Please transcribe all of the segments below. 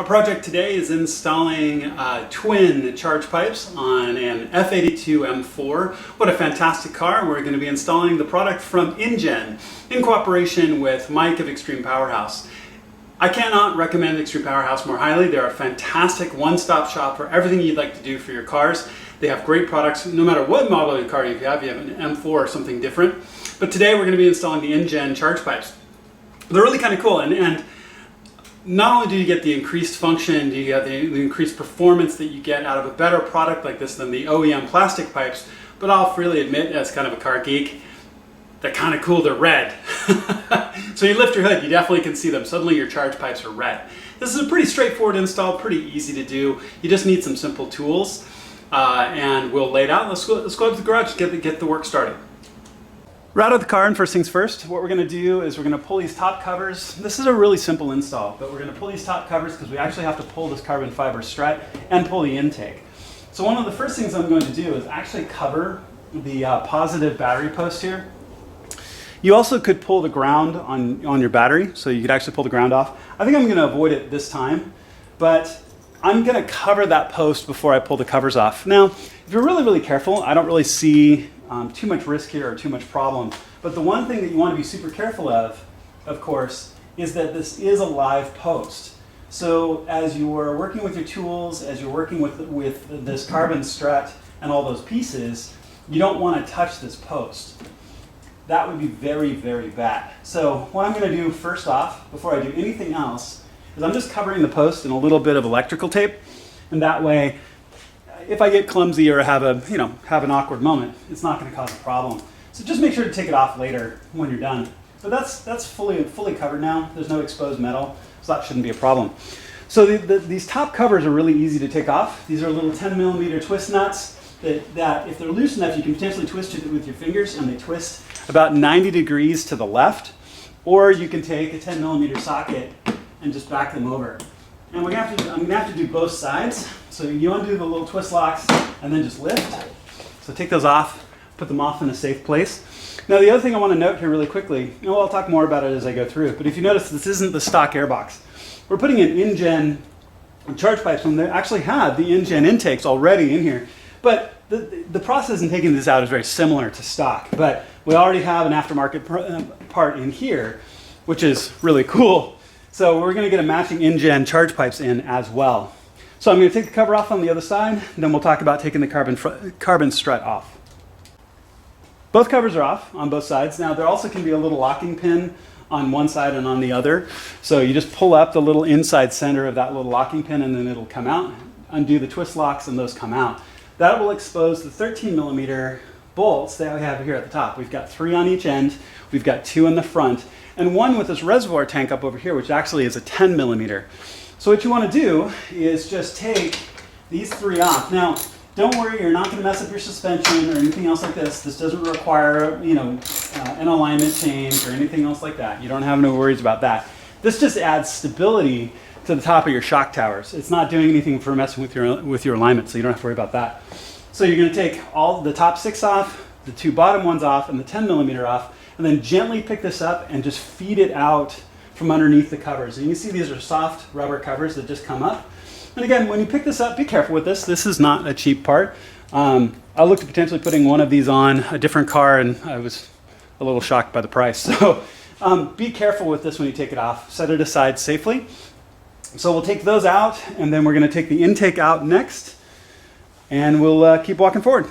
Our project today is installing twin charge pipes on an F82 M4. What a fantastic car. We're going to be installing the product from Injen in cooperation with Mike of Extreme Powerhouse. I cannot recommend Extreme Powerhouse more highly. They're a fantastic one-stop shop for everything you'd like to do for your cars. They have great products no matter what model of car you have an M4 or something different. But today we're going to be installing the Injen charge pipes. They're really kind of cool, and not only do you get the increased function, do you get the increased performance that you get out of a better product like this than the OEM plastic pipes, but I'll freely admit, as kind of a car geek, they're kind of cool, they're red. So you lift your hood, you definitely can see them. Suddenly your charge pipes are red. This is a pretty straightforward install, pretty easy to do. You just need some simple tools, and we'll lay it out. Let's go up to the garage, get the work started. Right out of the car, and first things first, what we're going to do is we're going to pull these top covers. This is a really simple install, but we're going to pull these top covers because we actually have to pull this carbon fiber strut and pull the intake. So one of the first things I'm going to do is actually cover the positive battery post here. You also could pull the ground on your battery, so you could actually pull the ground off. I think I'm going to avoid it this time, but I'm going to cover that post before I pull the covers off. Now, if you're really, really careful, I don't really see too much risk here or too much problem. But the one thing that you want to be super careful of course, is that this is a live post. So as you're working with your tools, as you're working with this carbon strut and all those pieces, you don't want to touch this post. That would be very, very bad. So what I'm going to do first off, before I do anything else, is I'm just covering the post in a little bit of electrical tape, and that way, if I get clumsy or have an awkward moment, it's not going to cause a problem. So just make sure to take it off later when you're done. But that's fully covered now. There's no exposed metal, so that shouldn't be a problem. So these top covers are really easy to take off. These are little 10mm twist nuts that if they're loose enough, you can potentially twist it with your fingers, and they twist about 90 degrees to the left. Or you can take a 10mm socket and just back them over. And I'm going to have to do both sides. So you undo the little twist locks and then just lift. So take those off, put them off in a safe place. Now the other thing I want to note here really quickly, and I'll talk more about it as I go through, but if you notice, this isn't the stock airbox. We're putting in Injen charge pipes, and they actually have the Injen intakes already in here. But the process in taking this out is very similar to stock, but we already have an aftermarket part in here, which is really cool. So we're going to get a matching Injen charge pipes in as well. So I'm going to take the cover off on the other side, and then we'll talk about taking the carbon strut off. Both covers are off on both sides. Now there also can be a little locking pin on one side and on the other. So you just pull up the little inside center of that little locking pin, and then it'll come out. Undo the twist locks, and those come out. That will expose the 13mm bolts that we have here at the top. We've got 3 on each end. We've got 2 in the front, and one with this reservoir tank up over here, which actually is a 10mm. So what you want to do is just take these 3 off. Now, don't worry, you're not going to mess up your suspension or anything else like this. This doesn't require, an alignment change or anything else like that. You don't have no worries about that. This just adds stability to the top of your shock towers. It's not doing anything for messing with your alignment, so you don't have to worry about that. So you're going to take all the top 6 off, the 2 bottom ones off, and the 10mm off, and then gently pick this up and just feed it out from underneath the covers. And you can see these are soft rubber covers that just come up. And again, when you pick this up, be careful with this. This is not a cheap part. I looked at potentially putting one of these on a different car, and I was a little shocked by the price. So be careful with this when you take it off. Set it aside safely. So we'll take those out, and then we're going to take the intake out next, and we'll keep walking forward.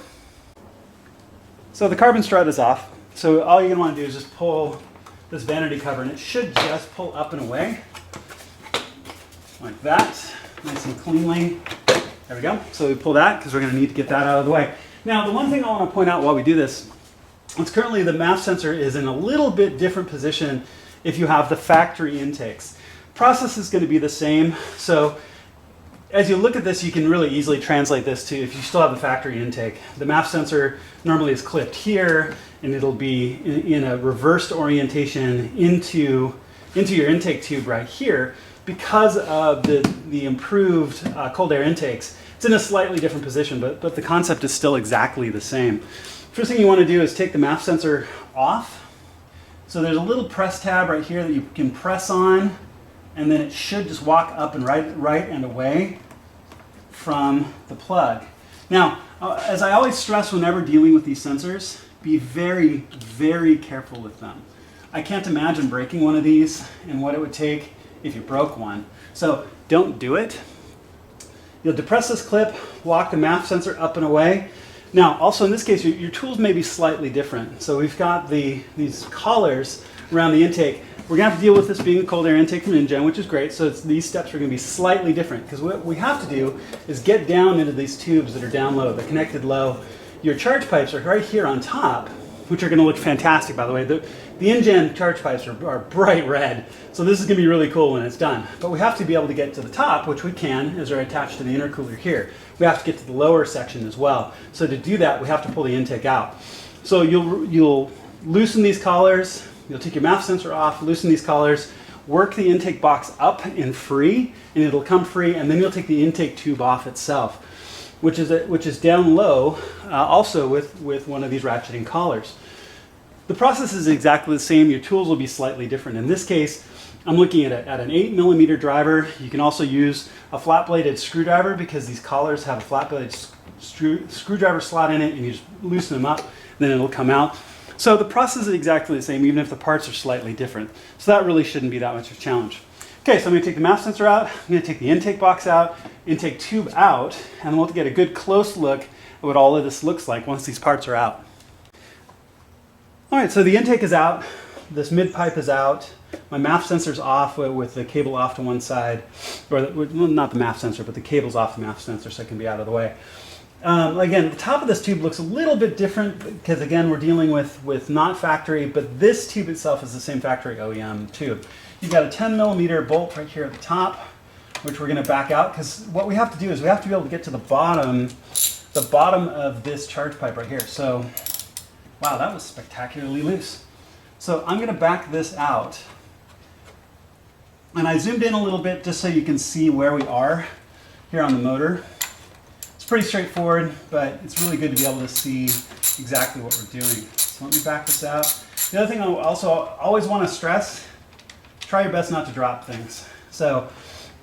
So the carbon strut is off. So all you're going to want to do is just pull this vanity cover, and it should just pull up and away like that, nice and cleanly. There we go. So we pull that because we're going to need to get that out of the way. Now the one thing I want to point out while we do this is currently the MAF sensor is in a little bit different position if you have the factory intakes. Process is going to be the same. So as you look at this, you can really easily translate this to if you still have the factory intake. The MAF sensor normally is clipped here, and it'll be in a reversed orientation into your intake tube right here. Because of the improved cold air intakes, it's in a slightly different position, but the concept is still exactly the same. First thing you want to do is take the MAF sensor off. So there's a little press tab right here that you can press on, and then it should just walk up and right and away from the plug. Now, as I always stress whenever dealing with these sensors, be very, very careful with them. I can't imagine breaking one of these and what it would take if you broke one. So don't do it. You'll depress this clip, walk the MAF sensor up and away. Now, also in this case, your tools may be slightly different. So we've got these collars around the intake. We're going to have to deal with this being a cold air intake from Injen, which is great. So these steps are going to be slightly different, because what we have to do is get down into these tubes that are down low, the connected low. Your charge pipes are right here on top, which are going to look fantastic, by the way. The Injen charge pipes are bright red, so this is going to be really cool when it's done. But we have to be able to get to the top, which we can, as they're attached to the intercooler here. We have to get to the lower section as well. So to do that, we have to pull the intake out. So you'll loosen these collars, you'll take your MAF sensor off, loosen these collars, work the intake box up and free, and it'll come free, and then you'll take the intake tube off itself, which is down low, also with one of these ratcheting collars. The process is exactly the same. Your tools will be slightly different. In this case, I'm looking at an 8mm driver. You can also use a flat-bladed screwdriver, because these collars have a flat-bladed screwdriver slot in it, and you just loosen them up, and then it'll come out. So the process is exactly the same, even if the parts are slightly different. So that really shouldn't be that much of a challenge. Okay, so I'm going to take the MAF sensor out, I'm going to take the intake box out, intake tube out, and we'll get a good close look at what all of this looks like once these parts are out. All right, so the intake is out, this mid pipe is out, my MAF sensor's off with the cable off to one side, or well, not the MAF sensor, but the cable's off the MAF sensor so it can be out of the way. Again, the top of this tube looks a little bit different because, again, we're dealing with not factory, but this tube itself is the same factory OEM tube. You've got a 10mm bolt right here at the top, which we're going to back out, because what we have to do is we have to be able to get to the bottom of this charge pipe right here. So, wow, that was spectacularly loose. So I'm going to back this out. And I zoomed in a little bit just so you can see where we are here on the motor. It's pretty straightforward, but it's really good to be able to see exactly what we're doing. So let me back this out. The other thing I also always want to stress, try your best not to drop things. So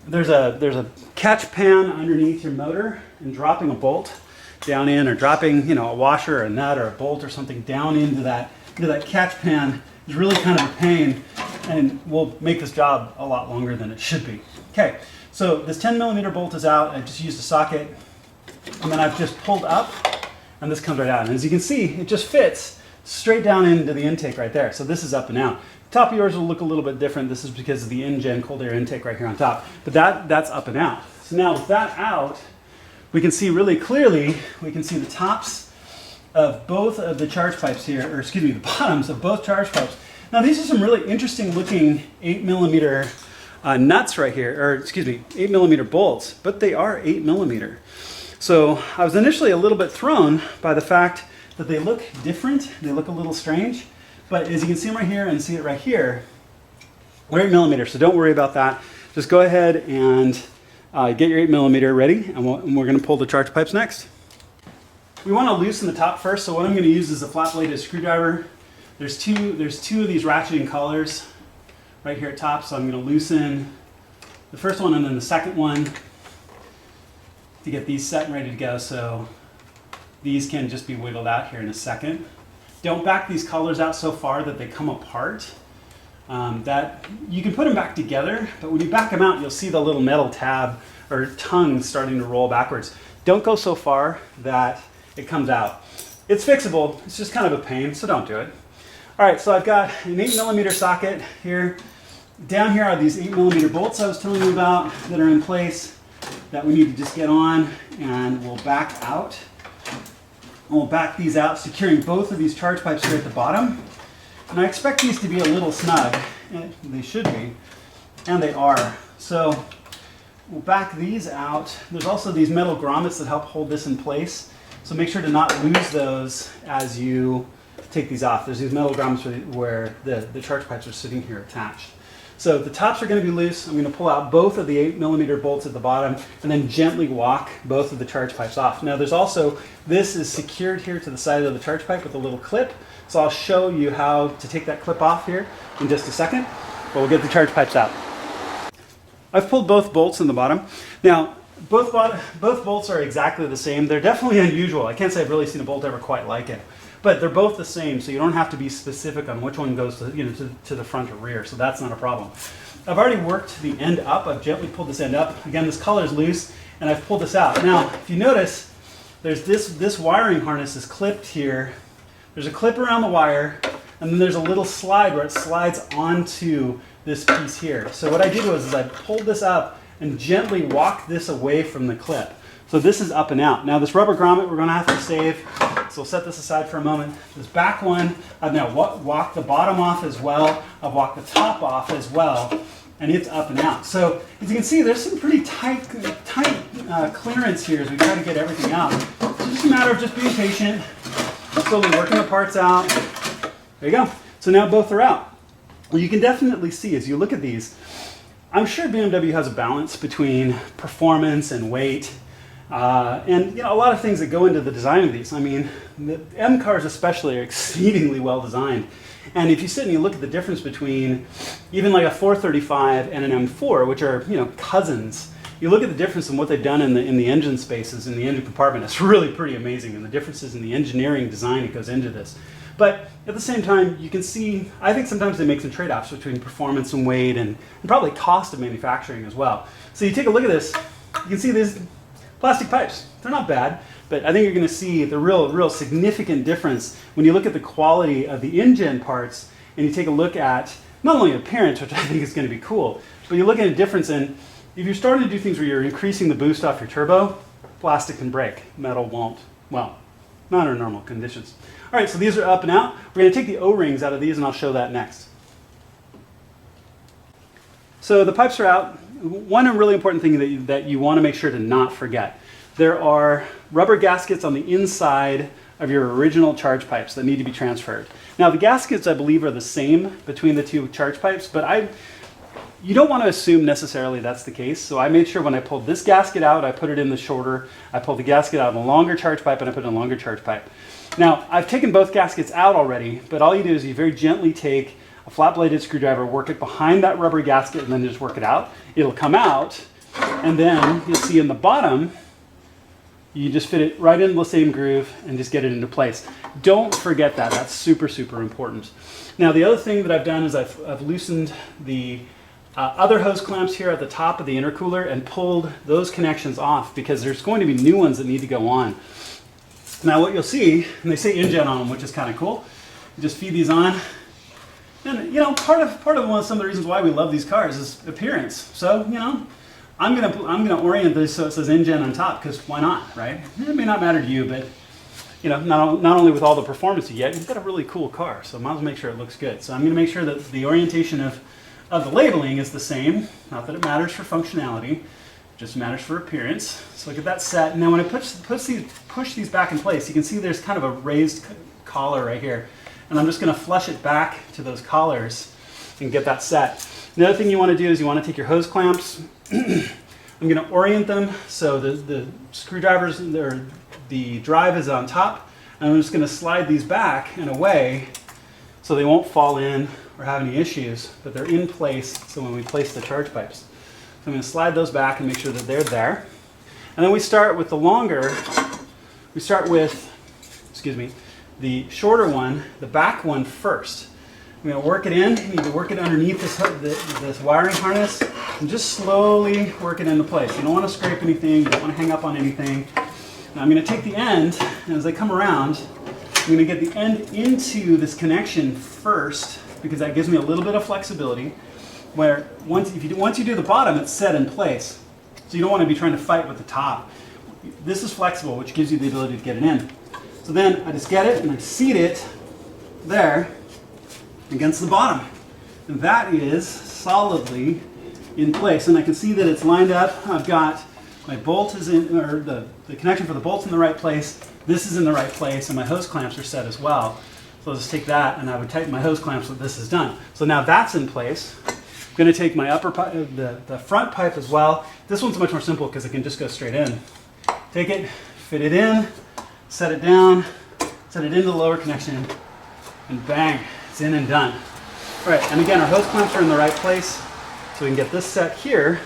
there's a catch pan underneath your motor, and dropping a bolt down in, or dropping, a washer or a nut or a bolt or something down into that catch pan is really kind of a pain, and will make this job a lot longer than it should be. Okay, so this 10mm bolt is out. I just used a socket, and then I've just pulled up, and this comes right out. And as you can see, it just fits straight down into the intake right there. So this is up and out. The top of yours will look a little bit different. This is because of the Injen cold air intake right here on top. But that's up and out. So now with that out, we can see really clearly, we can see the tops of both of the charge pipes here, or excuse me, the bottoms of both charge pipes. Now these are some really interesting looking 8mm nuts right here, or excuse me, 8mm bolts, but they are 8mm. So I was initially a little bit thrown by the fact that they look different, they look a little strange, but as you can see them right here and see it right here, they're 8mm, so don't worry about that. Just go ahead and get your 8mm ready, and we're going to pull the charge pipes next. We want to loosen the top first, so what I'm going to use is a flat-bladed screwdriver. There's two of these ratcheting collars right here at top, so I'm going to loosen the first one and then the second one to get these set and ready to go, so these can just be wiggled out here in a second. Don't back these collars out so far that they come apart. That you can put them back together, but when you back them out, you'll see the little metal tab or tongue starting to roll backwards. Don't go so far that it comes out. It's fixable, it's just kind of a pain, so don't do it. All right, so I've got an 8mm socket here. Down here are these 8mm bolts I was telling you about that are in place that we need to just get on, and we'll back out. And we'll back these out, securing both of these charge pipes here at the bottom. And I expect these to be a little snug. They should be, and they are. So we'll back these out. There's also these metal grommets that help hold this in place. So make sure to not lose those as you take these off. There's these metal grommets where the charge pipes are sitting here attached. So the tops are going to be loose. I'm going to pull out both of the 8mm bolts at the bottom and then gently walk both of the charge pipes off. Now there's also, this is secured here to the side of the charge pipe with a little clip. So I'll show you how to take that clip off here in just a second, but we'll get the charge pipes out. I've pulled both bolts in the bottom. Now, both bolts are exactly the same. They're definitely unusual. I can't say I've really seen a bolt ever quite like it. But they're both the same, so you don't have to be specific on which one goes to, to the front or rear, so that's not a problem. I've already worked the end up. I've gently pulled this end up. Again, this collar is loose, and I've pulled this out. Now, if you notice, there's this wiring harness is clipped here. There's a clip around the wire, and then there's a little slide where it slides onto this piece here. So what I did was I pulled this up and gently walked this away from the clip. So this is up and out. Now this rubber grommet we're going to have to save, so we'll set this aside for a moment. This back one, I've now walked the bottom off as well. I've walked the top off as well, and it's up and out. So as you can see, there's some pretty tight clearance here as we try to get everything out. It's just a matter of just being patient, slowly working the parts out. There you go. So now both are out. Well, you can definitely see as you look at these, I'm sure BMW has a balance between performance and weight. And a lot of things that go into the design of these. I mean, the M cars especially are exceedingly well designed. And if you sit and you look at the difference between even like a 435 and an M4, which are cousins, you look at the difference in what they've done in the engine spaces, in the engine compartment. It's really pretty amazing, and the differences in the engineering design that goes into this. But at the same time, you can see, I think sometimes they make some trade-offs between performance and weight and probably cost of manufacturing as well. So you take a look at this, you can see these plastic pipes. They're not bad, but I think you're going to see the real significant difference when you look at the quality of the Injen parts and you take a look at not only appearance, which I think is going to be cool, but you look at a difference in, if you're starting to do things where you're increasing the boost off your turbo, plastic can break, metal won't. Well, not under normal conditions. All right, so these are up and out. We're going to take the O-rings out of these, and I'll show that next. So the pipes are out. One really important thing that you want to make sure to not forget. There are rubber gaskets on the inside of your original charge pipes that need to be transferred. Now the gaskets, I believe, are the same between the two charge pipes, but you don't want to assume necessarily that's the case. So I made sure when I pulled this gasket out, I put it in the shorter. I pulled the gasket out in a longer charge pipe, and I put it in a longer charge pipe. Now I've taken both gaskets out already, but all you do is you very gently take a flat-bladed screwdriver, work it behind that rubber gasket, and then just work it out. It'll come out, and then you'll see in the bottom, you just fit it right in the same groove and just get it into place. Don't forget that. That's super, super important. Now, the other thing that I've done is I've loosened the other hose clamps here at the top of the intercooler and pulled those connections off because there's going to be new ones that need to go on. Now, what you'll see, and they say Injen on them, which is kind of cool, you just feed these on. And part of some of the reasons why we love these cars is appearance. So I'm gonna orient this so it says Injen on top because why not, right? It may not matter to you, but not only with all the performance you get, you've got a really cool car, so might as well make sure it looks good. So I'm gonna make sure that the orientation of the labeling is the same. Not that it matters for functionality, it just matters for appearance. So look at that set. And then when I push these back in place, you can see there's kind of a raised collar right here. And I'm just going to flush it back to those collars and get that set. The other thing you want to do is you want to take your hose clamps. I'm going to orient them so the screwdrivers, the drive is on top. And I'm just going to slide these back and away so they won't fall in or have any issues, but they're in place so when we place the charge pipes. So I'm going to slide those back and make sure that they're there. And then we start with the shorter one, the back one first. I'm going to work it in. You need to work it underneath this wiring harness and just slowly work it into place. You don't want to scrape anything. You don't want to hang up on anything. Now I'm going to take the end, and as I come around, I'm going to get the end into this connection first because that gives me a little bit of flexibility. Where once you do the bottom, it's set in place. So you don't want to be trying to fight with the top. This is flexible, which gives you the ability to get it in. So then I just get it and I seat it there against the bottom. And that is solidly in place. And I can see that it's lined up. I've got my bolt is in, or the connection for the bolt's in the right place. This is in the right place, and my hose clamps are set as well. So I'll just take that and I would tighten my hose clamps when this is done. So now that's in place. I'm going to take my upper pipe, the front pipe as well. This one's much more simple because it can just go straight in. Take it, fit it in, set it down, set it into the lower connection, and bang, it's in and done. All right, and again, our hose clamps are in the right place, so we can get this set here.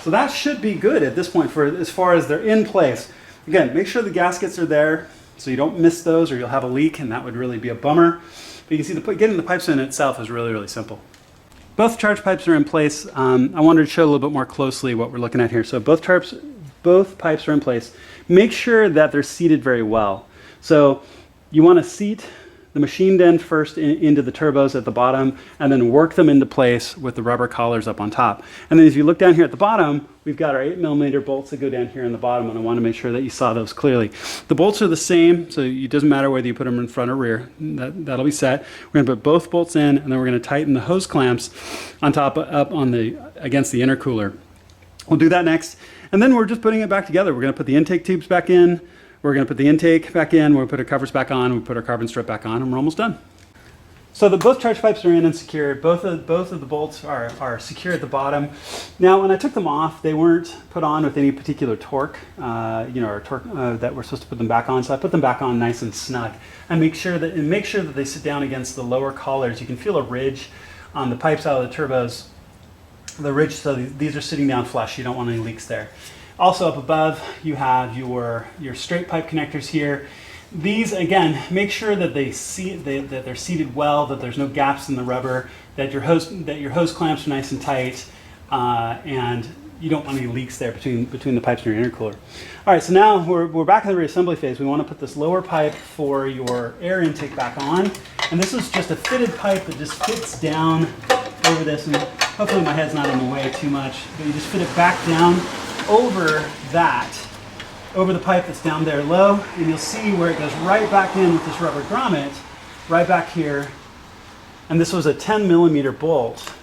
So that should be good at this point for as far as they're in place. Again, make sure the gaskets are there so you don't miss those or you'll have a leak, and that would really be a bummer. But you can see getting the pipes in itself is really, really simple. Both charge pipes are in place. I wanted to show a little bit more closely what we're looking at here. So both pipes are in place. Make sure that they're seated very well. So you want to seat the machined end first into the turbos at the bottom, and then work them into place with the rubber collars up on top. And then as you look down here at the bottom, we've got our 8mm bolts that go down here in the bottom, and I want to make sure that you saw those clearly. The bolts are the same, so it doesn't matter whether you put them in front or rear. That'll be set. We're going to put both bolts in, and then we're going to tighten the hose clamps on top against the intercooler. We'll do that next, and then we're just putting it back together. We're going to put the intake tubes back in. We're going to put the intake back in, we'll put our covers back on, we'll put our carbon strip back on, and we're almost done. So both charge pipes are in and secured. Both of the bolts are secure at the bottom. Now, when I took them off, they weren't put on with any particular torque, or torque that we're supposed to put them back on. So I put them back on nice and snug, and make sure that they sit down against the lower collars. You can feel a ridge on the pipes out of the turbos. The ridge, so these are sitting down flush. You don't want any leaks there. Also up above, you have your straight pipe connectors here. These, again, make sure that they're seated well, that there's no gaps in the rubber, that your hose clamps are nice and tight, and you don't want any leaks there between the pipes and your intercooler. All right, so now we're back in the reassembly phase. We want to put this lower pipe for your air intake back on, and this is just a fitted pipe that just fits down over this, and hopefully my head's not in the way too much, but you just fit it back down over the pipe that's down there low, and you'll see where it goes right back in with this rubber grommet, right back here. And this was a 10mm bolt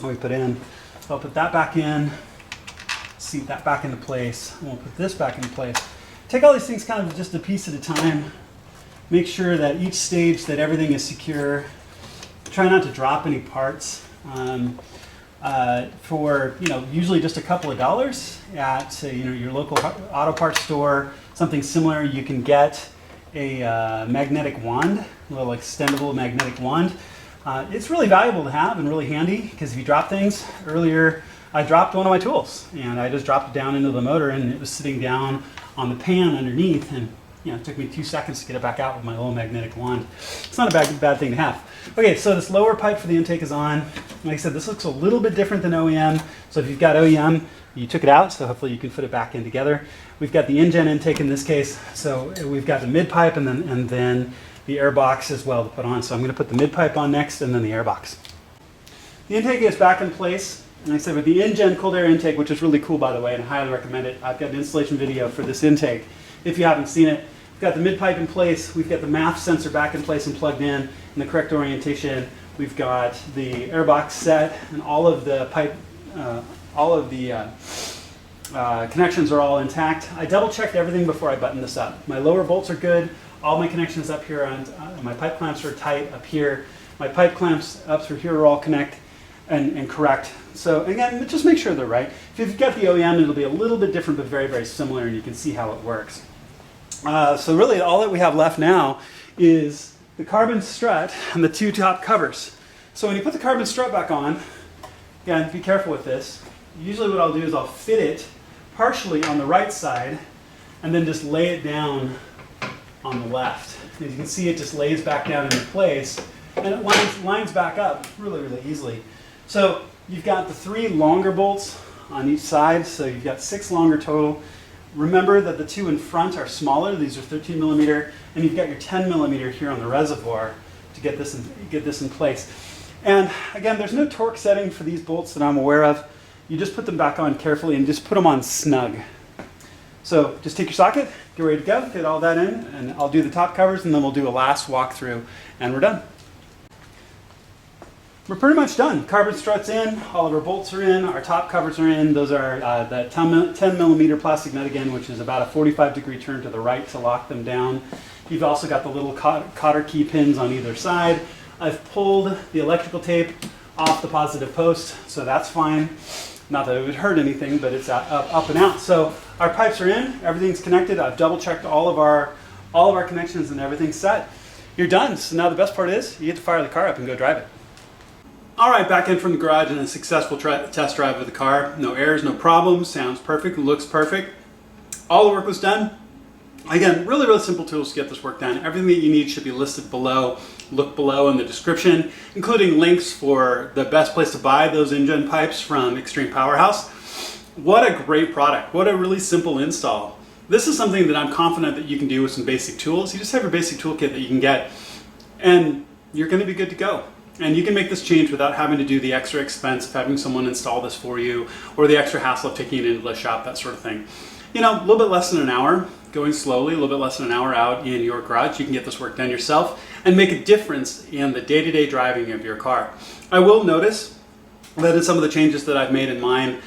we put in. So I'll put that back in, seat that back into place, and we'll put this back into place. Take all these things kind of just a piece at a time. Make sure that each stage that everything is secure. Try not to drop any parts. For usually just a couple of dollars at your local auto parts store, something similar, you can get a magnetic wand, a little extendable magnetic wand. It's really valuable to have and really handy, because if you drop things, earlier I dropped one of my tools and I just dropped it down into the motor, and it was sitting down on the pan underneath, and it took me 2 seconds to get it back out with my little magnetic wand. It's not a bad thing to have. Okay, so this lower pipe for the intake is on. Like I said, this looks a little bit different than OEM. So if you've got OEM, you took it out, so hopefully you can fit it back in together. We've got the Injen intake in this case, so we've got the mid pipe and then the air box as well to put on. So I'm going to put the mid pipe on next, and then the air box. The intake is back in place. And like I said, with the Injen cold air intake, which is really cool, by the way, and I highly recommend it. I've got an installation video for this intake if you haven't seen it. We've got the mid pipe in place, we've got the MAF sensor back in place and plugged in the correct orientation. We've got the air box set, and all of the connections are all intact. I double checked everything before I buttoned this up. My lower bolts are good. All my connections up here, my pipe clamps are tight up here. My pipe clamps up through here are all correct. So again, just make sure they're right. If you've got the OEM, it'll be a little bit different, but very, very similar, and you can see how it works. So really all that we have left now is the carbon strut and the 2 top covers. So when you put the carbon strut back on, again, be careful with this. Usually what I'll do is I'll fit it partially on the right side and then just lay it down on the left. As you can see, it just lays back down into place, and it lines back up really, really easily. So you've got the 3 longer bolts on each side, so you've got 6 longer total. Remember that the 2 in front are smaller. These are 13mm, and you've got your 10mm here on the reservoir to get this in place. And again, there's no torque setting for these bolts that I'm aware of. You just put them back on carefully and just put them on snug. So just take your socket, get ready to go, get all that in, and I'll do the top covers, and then we'll do a last walkthrough, and we're done. We're pretty much done. Carbon strut's in, all of our bolts are in, our top covers are in. Those are that 10mm plastic nut again, which is about a 45-degree turn to the right to lock them down. You've also got the little cotter key pins on either side. I've pulled the electrical tape off the positive post, so that's fine. Not that it would hurt anything, but it's up and out. So our pipes are in, everything's connected. I've double checked all of our connections, and everything's set. You're done. So now the best part is you get to fire the car up and go drive it. All right, back in from the garage and a successful test drive of the car. No errors, no problems, sounds perfect, looks perfect. All the work was done. Again, really simple tools to get this work done. Everything that you need should be listed below. Look below in the description, including links for the best place to buy those Injen pipes from Extreme Powerhouse. What a great product. What a really simple install. This is something that I'm confident that you can do with some basic tools. You just have your basic toolkit that you can get, and you're going to be good to go. And you can make this change without having to do the extra expense of having someone install this for you, or the extra hassle of taking it into the shop, that sort of thing. You know, a little bit less than an hour, going slowly, a little bit less than an hour out in your garage, you can get this work done yourself and make a difference in the day-to-day driving of your car. I will notice that in some of the changes that I've made in mine,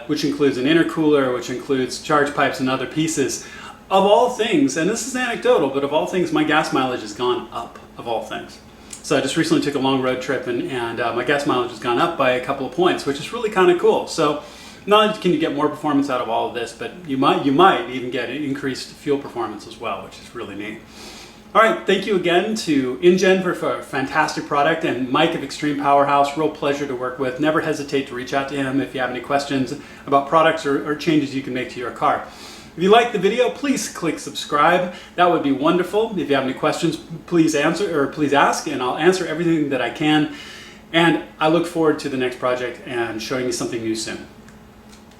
which includes an intercooler, which includes charge pipes and other pieces, of all things, and this is anecdotal, but of all things, my gas mileage has gone up, of all things. So I just recently took a long road trip and my gas mileage has gone up by a couple of points, which is really kind of cool. So not only can you get more performance out of all of this, but you might even get increased fuel performance as well, which is really neat. All right, thank you again to Injen for a fantastic product, and Mike of Extreme Powerhouse, real pleasure to work with. Never hesitate to reach out to him if you have any questions about products or changes you can make to your car. If you liked the video, please click subscribe. That would be wonderful. If you have any questions, please ask, and I'll answer everything that I can. And I look forward to the next project and showing you something new soon.